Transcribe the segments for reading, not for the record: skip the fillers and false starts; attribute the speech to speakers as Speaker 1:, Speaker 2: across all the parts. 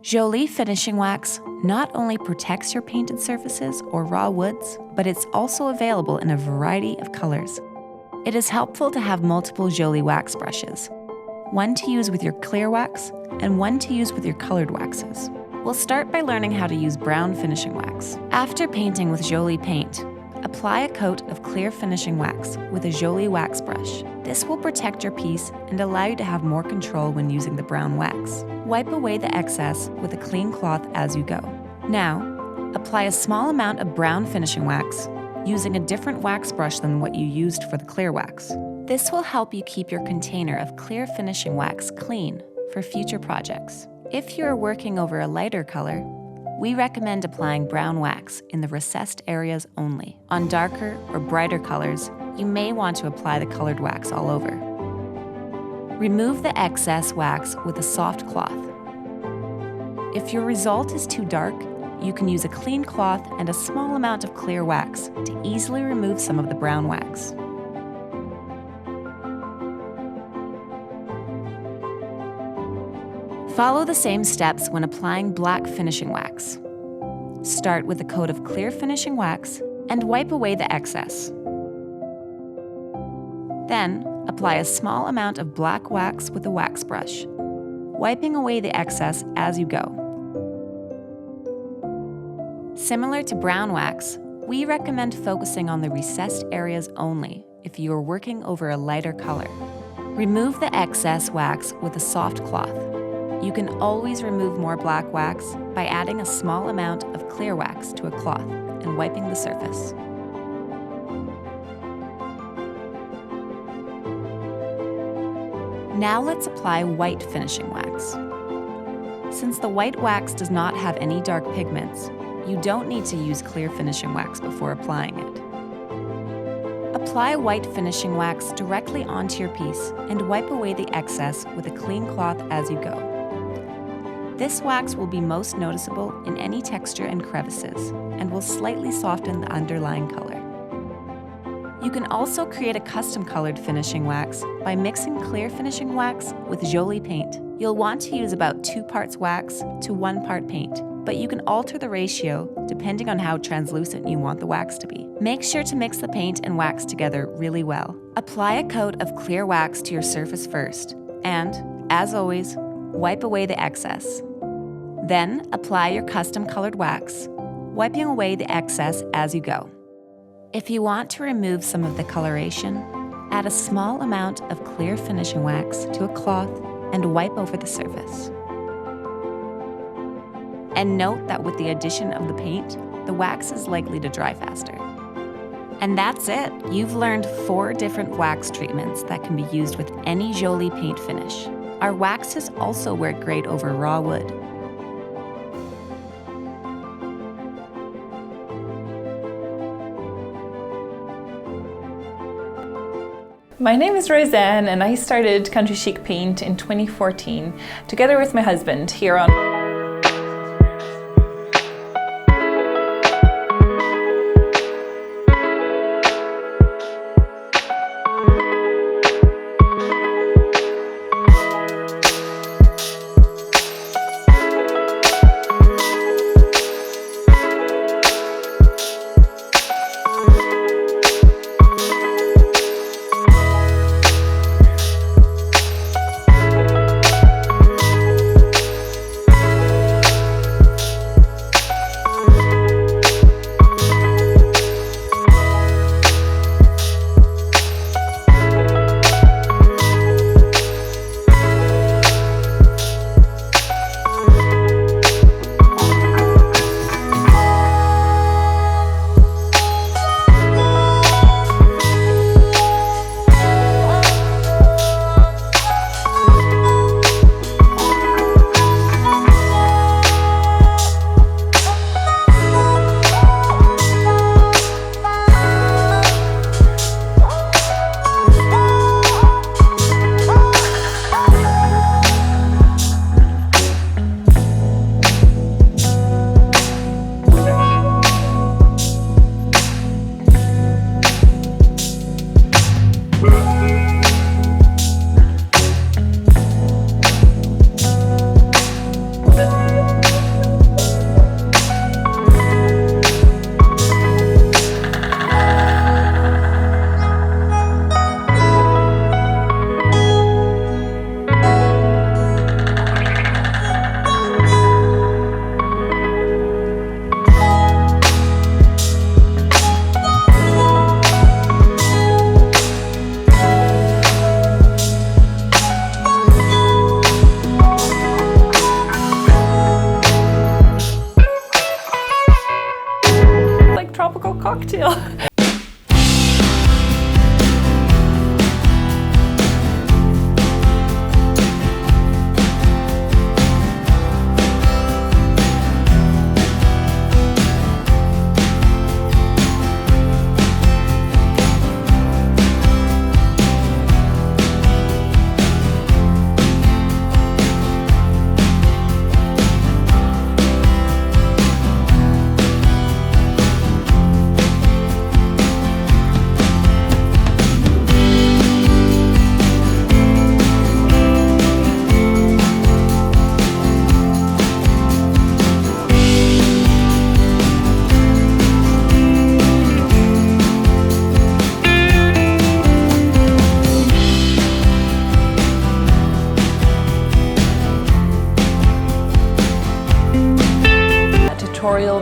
Speaker 1: Jolie finishing wax not only protects your painted surfaces or raw woods, but it's also available in a variety of colors. It is helpful to have multiple Jolie wax brushes, one to use with your clear wax and one to use with your colored waxes. We'll start by learning how to use brown finishing wax. After painting with Jolie paint, apply a coat of clear finishing wax with a Jolie wax brush. This will protect your piece and allow you to have more control when using the brown wax. Wipe away the excess with a clean cloth as you go. Now, apply a small amount of brown finishing wax using a different wax brush than what you used for the clear wax. This will help you keep your container of clear finishing wax clean for future projects. If you are working over a lighter color, we recommend applying brown wax in the recessed areas only. On darker or brighter colors, you may want to apply the colored wax all over. Remove the excess wax with a soft cloth. If your result is too dark, you can use a clean cloth and a small amount of clear wax to easily remove some of the brown wax. Follow the same steps when applying black finishing wax. Start with a coat of clear finishing wax and wipe away the excess. Then, apply a small amount of black wax with a wax brush, wiping away the excess as you go. Similar to brown wax, we recommend focusing on the recessed areas only if you are working over a lighter color. Remove the excess wax with a soft cloth. You can always remove more black wax by adding a small amount of clear wax to a cloth and wiping the surface. Now let's apply white finishing wax. Since the white wax does not have any dark pigments, you don't need to use clear finishing wax before applying it. Apply white finishing wax directly onto your piece and wipe away the excess with a clean cloth as you go. This wax will be most noticeable in any texture and crevices and will slightly soften the underlying color. You can also create a custom colored finishing wax by mixing clear finishing wax with Jolie paint. You'll want to use about 2 parts wax to 1 part paint, but you can alter the ratio depending on how translucent you want the wax to be. Make sure to mix the paint and wax together really well. Apply a coat of clear wax to your surface first, and, as always, wipe away the excess. Then, apply your custom colored wax, wiping away the excess as you go. If you want to remove some of the coloration, add a small amount of clear finishing wax to a cloth and wipe over the surface. And note that with the addition of the paint, the wax is likely to dry faster. And that's it! You've learned 4 different wax treatments that can be used with any Jolie paint finish. Our waxes also work great over raw wood.
Speaker 2: My name is Roseanne and I started Country Chic Paint in 2014 together with my husband here on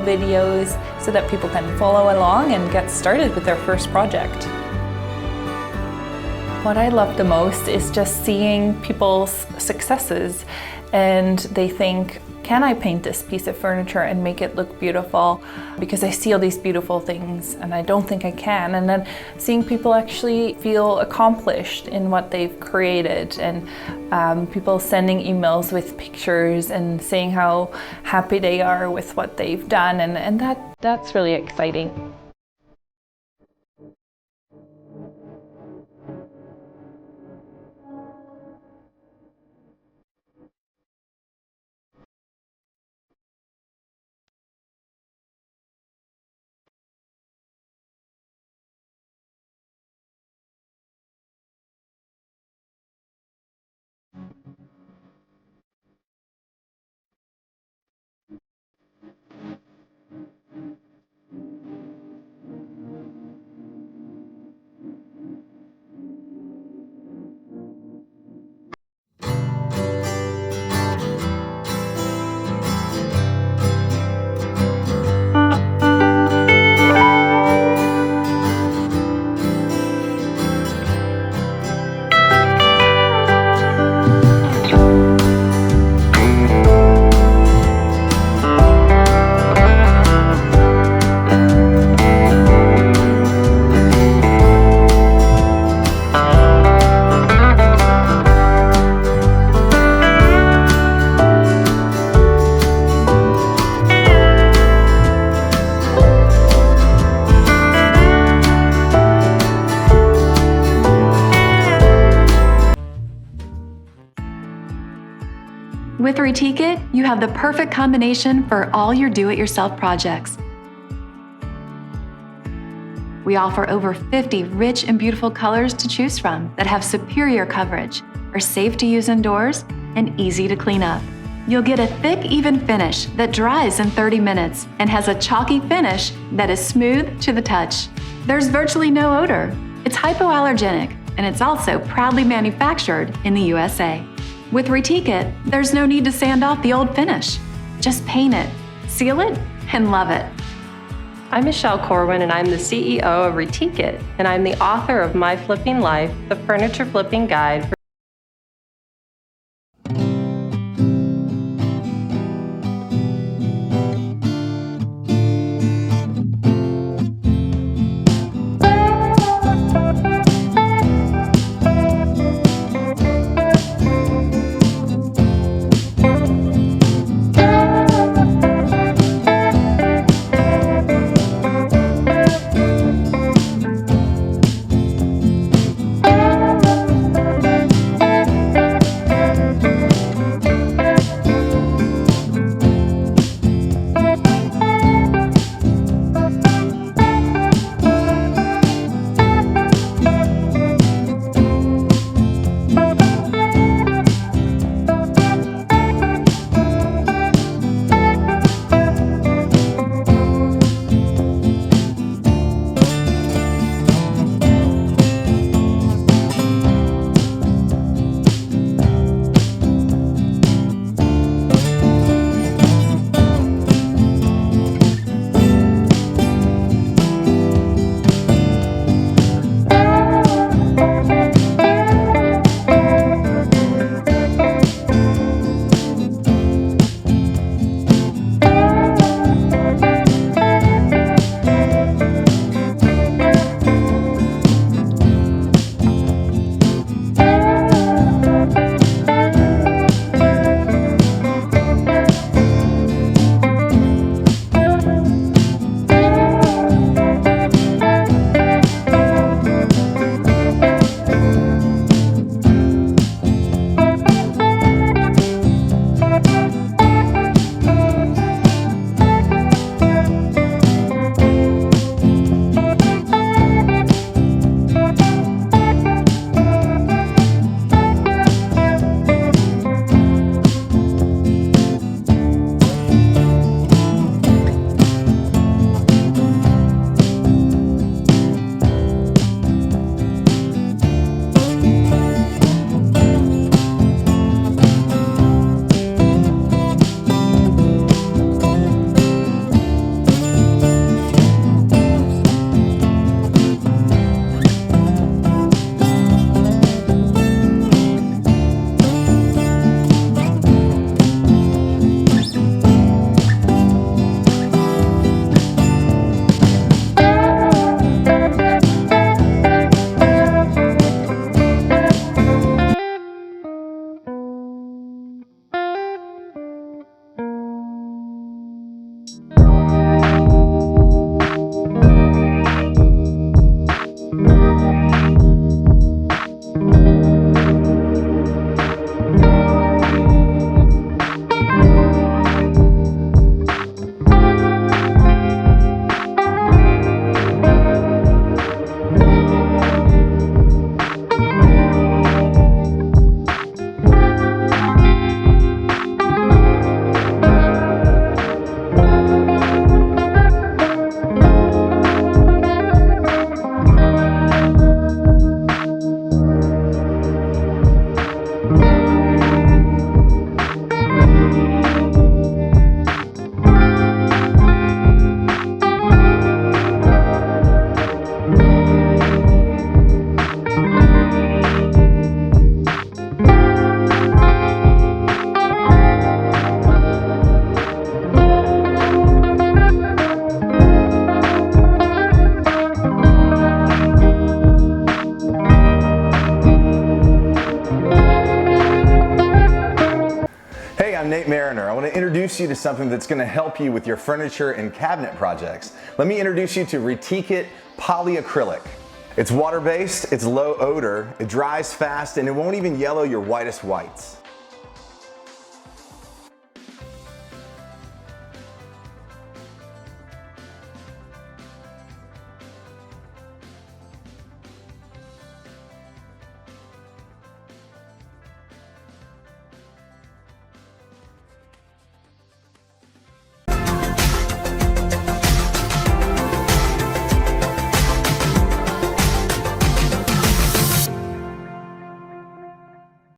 Speaker 2: videos so that people can follow along and get started with their first project. What I love the most is just seeing people's successes, and they think, can I paint this piece of furniture and make it look beautiful? Because I see all these beautiful things and I don't think I can. And then seeing people actually feel accomplished in what they've created, and people sending emails with pictures and saying how happy they are with what they've done, and that's really exciting.
Speaker 3: With Retique, you have the perfect combination for all your do-it-yourself projects. We offer over 50 rich and beautiful colors to choose from that have superior coverage, are safe to use indoors, and easy to clean up. You'll get a thick, even finish that dries in 30 minutes and has a chalky finish that is smooth to the touch. There's virtually no odor. It's hypoallergenic, and it's also proudly manufactured in the USA. With Retique, there's no need to sand off the old finish. Just paint it, seal it, and love it.
Speaker 4: I'm Michelle Corwin, and I'm the CEO of Retique, and I'm the author of My Flipping Life, the Furniture Flipping Guide.
Speaker 5: I'm Nate Mariner. I want to introduce you to something that's going to help you with your furniture and cabinet projects. Let me introduce you to Retique Polyacrylic. It's water-based, it's low odor, it dries fast, and it won't even yellow your whitest whites.